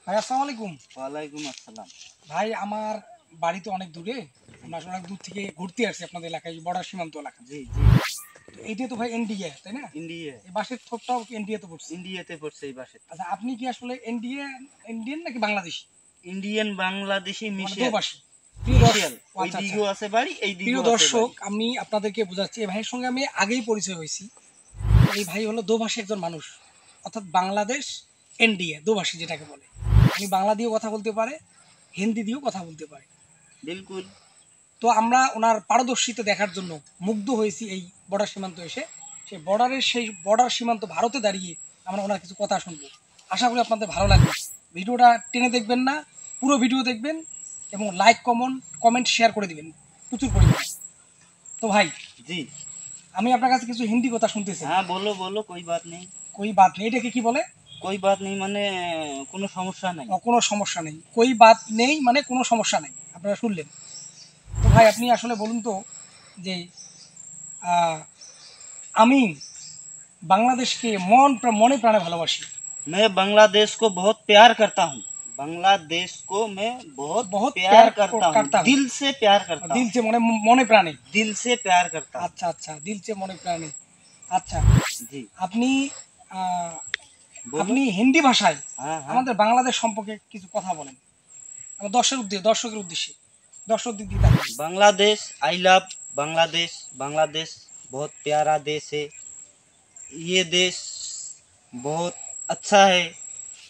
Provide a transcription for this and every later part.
ভাই আসসালামু আলাইকুম। ওয়ালাইকুম আসসালাম। ভাই আমার বাড়ি তো অনেক দূরে, আমরা আসলে অনেক দূর থেকে ঘুরতে আসছি আপনাদের এলাকায়, বর্ডার সীমান্ত এলাকা। জি জি। তো এইটা তো ভাই এনডিএ তাই না? ইন্ডিয়া। এই বাসের থোপটাও কি এনডিএ তো পড়ছে? ইন্ডিয়াতে পড়ছে এই বাসে। আচ্ছা, আপনি কি আসলে এনডিএ ইন্ডিয়ান নাকি বাংলাদেশি? ইন্ডিয়ান বাংলাদেশি মানে মিশিয়াল। দোবাসী। প্রিয় মিশিয়াল। দর্শক, ওই আচ্ছা আচ্ছা, দিকেও আছে বাড়ি, এই প্রিয় দিকেও আছে দর্শক বাড়ি। আমি আপনাদেরকে বোঝাচ্ছি, এই ভাইয়ের সঙ্গে আমি আগেই পরিচয় হয়েছি। এই ভাই হলো দোভাষী একজন মানুষ, অর্থাৎ বাংলাদেশ এনডিএ দোভাষী যেটাকে বলে। উনি বাংলা দিয়েও কথা বলতে পারে, হিন্দি দিয়েও কথা বলতে পারে। বিলকুল। তো আমরা ওনার পারদর্শিতা দেখার জন্য মুগ্ধ হয়েছি এই বর্ডার সীমান্ত এসে। সেই বর্ডার সীমান্ত ভারতে দাঁড়িয়ে আমরা ওনার কিছু কথা শুনবো। আশা করি আপনাদের ভালো লাগবে। ভিডিওটা টেনে দেখবেন না, পুরো ভিডিও দেখবেন এবং লাইক কমেন্ট শেয়ার করে দিবেন প্রচুর পরিমাণে। তো ভাই, জি। আমি আপনার কাছে কিছু হিন্দি কথা শুনতেছি। হ্যাঁ, বলো বলো, कोई बात नहीं। কই বাত নেই, এটাকে কি বলে? कोई बात नहीं মানে কোনো সমস্যা নাই। কোনো সমস্যা নেই, কই বাত নেই মানে কোনো সমস্যা নেই, আপনারা শুনলেন। তো ভাই আপনি আসলে বলুন তো যে আহ, আমি বাংলাদেশকে মনে প্রাণে ভালোবাসি। मैं बांग्लादेश को बहुत प्यार करता हूँ। बांग्लादेश को मैं बहुत बहुत प्यार करता करता हूँ। हूँ। दिल से प्यार करता দিল हूँ। চে মনে প্রাণে। दिल से प्यार करता हूँ। আচ্ছা আচ্ছা, দিল চে মনে প্রাণে। আচ্ছা, জি আপনি আহ, বলো। আপনি হিন্দি ভাষায় হ্যাঁ হ্যাঁ। আমাদের বাংলাদেশ সম্পর্কে কিছু কথা বলেন, আমার দর্শকের উদ্দেশ্যে দর্শক দিক দিয়ে তাকান। Bangladesh, I love Bangladesh. बांग्लादेश बहुत प्यारा देश है। ये देश बहुत अच्छा है।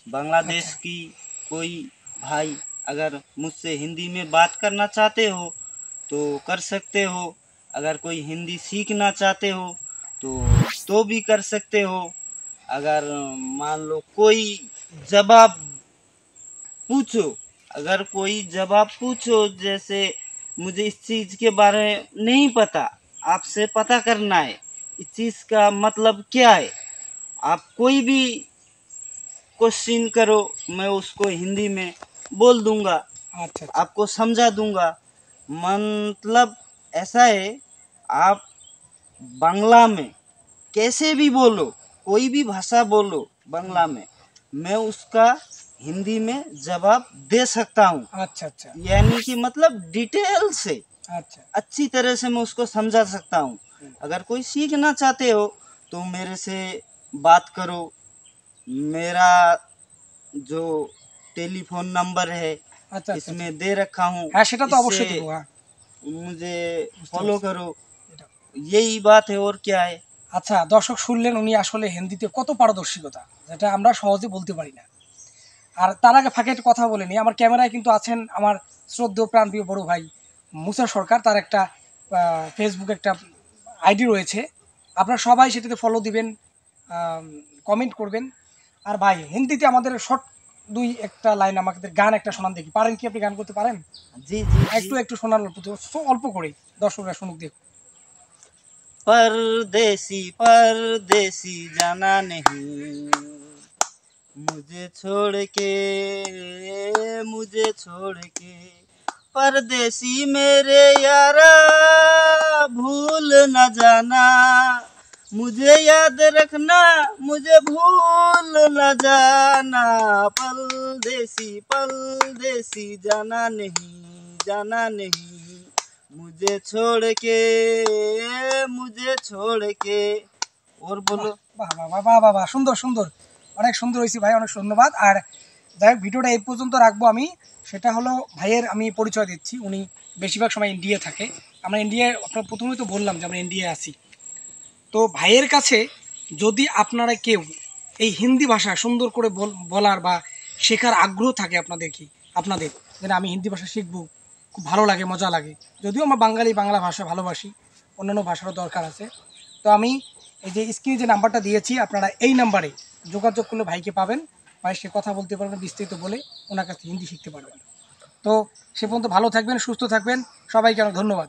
बांग्लादेश अच्छा। की कोई भाई अगर मुझसे हिंदी में बात करना चाहते हो तो कर सकते हो। अगर कोई हिंदी सीखना चाहते हो तो भी कर सकते हो। अगर मान लो कोई जवाब पूछो, अगर कोई जवाब पूछो, जैसे मुझे इस चीज़ के बारे में नहीं पता, आपसे पता करना है, इस चीज़ का मतलब क्या है, आप कोई भी क्वेश्चन करो, मैं उसको हिंदी में बोल दूंगा, আচ্ছা আচ্ছা आपको समझा दूंगा। मतलब ऐसा है, आप बांग्ला में कैसे भी बोलो, कोई भी भाषा बोलो बांग्ला में, मैं उसका हिंदी में जवाब दे सकता हूँ। আচ্ছা আচ্ছা यानी कि मतलब डिटेल से আচ্ছা। अच्छी तरह से मैं उसको समझा सकता हूँ। अगर कोई सीखना चाहते हो तो मेरे से बात करो। मेरा जो टेलीफोन नंबर है আচ্ছা আচ্ছা इसमें दे रखा हूँ। হ্যাঁ, সেটা তো इससे অবশ্যই দেবো। হ্যাঁ, मुझे বুঝতে फॉलो পারছি करो। এটা। यही बात है, और क्या है। আচ্ছা, দর্শক শুনলেন উনি আসলে হিন্দিতে কত পারদর্শিকতা, যেটা আমরা সহজে বলতে পারি না। আর তার আগে ফাঁকে একটা কথা বলে নিই, আমার ক্যামেরায় কিন্তু আছেন আমার শ্রদ্ধেয় প্রাণপ্রিয় বড় ভাই মুসা সরকার। তার একটা ফেসবুক একটা আইডি রয়েছে, আপনারা সবাই সেটাতে ফলো দিবেন, কমেন্ট করবেন। আর ভাই হিন্দিতে আমাদের শর্ট দুই একটা লাইন আমাদের গান একটা শোনান দেখি, পারেন কি? আপনি গান করতে পারেন? जी जी একটু जी। একটু শোনান, অল্প অল্প করে দর্শকরা শুনুক দেখ। परदेसी परदेसी जाना नहीं, मुझे छोड़ के, मुझे छोड़ के। परदेसी मेरे यारा भूल न जाना, मुझे याद रखना, मुझे भूल न जाना। परदेसी परदेसी जाना नहीं, जाना नहीं, मुझे छोड़ के, मुझे छोड़ के। और বাহ बोलो। বাহ বাহ বাহ বাহ বাহ বাহ, সুন্দর সুন্দর, অনেক সুন্দর হয়েছে ভাই, অনেক ধন্যবাদ। আর যাই হোক, ভিডিওটা এই পর্যন্ত রাখবো আমি। সেটা হলো ভাইয়ের আমি পরিচয় দিচ্ছি, উনি বেশিরভাগ সময় ইন্ডিয়া থাকে। আমরা ইন্ডিয়ায়, আপনার প্রথমেই তো বললাম যে আমরা ইন্ডিয়ায় আছি। তো ভাইয়ের কাছে যদি আপনারা কেউ এই হিন্দি ভাষা সুন্দর করে বলার বা শেখার আগ্রহ থাকে আপনাদের যেন আমি হিন্দি ভাষা শিখবো, খুব ভালো লাগে, মজা লাগে। যদিও আমরা বাংলা ভাষা ভালোবাসি, অন্যান্য ভাষারও দরকার আছে। তো আমি এই যে স্ক্রিনে যে নাম্বারটা দিয়েছি, আপনারা এই নাম্বারে যোগাযোগ করলে ভাইকে পাবেন। ভাইয়ের সে কথা বলতে পারবেন, বিস্তারিত বলে ওনার কাছে হিন্দি শিখতে পারবেন। তো সে পর্যন্ত ভালো থাকবেন, সুস্থ থাকবেন, সবাইকে অনেক ধন্যবাদ।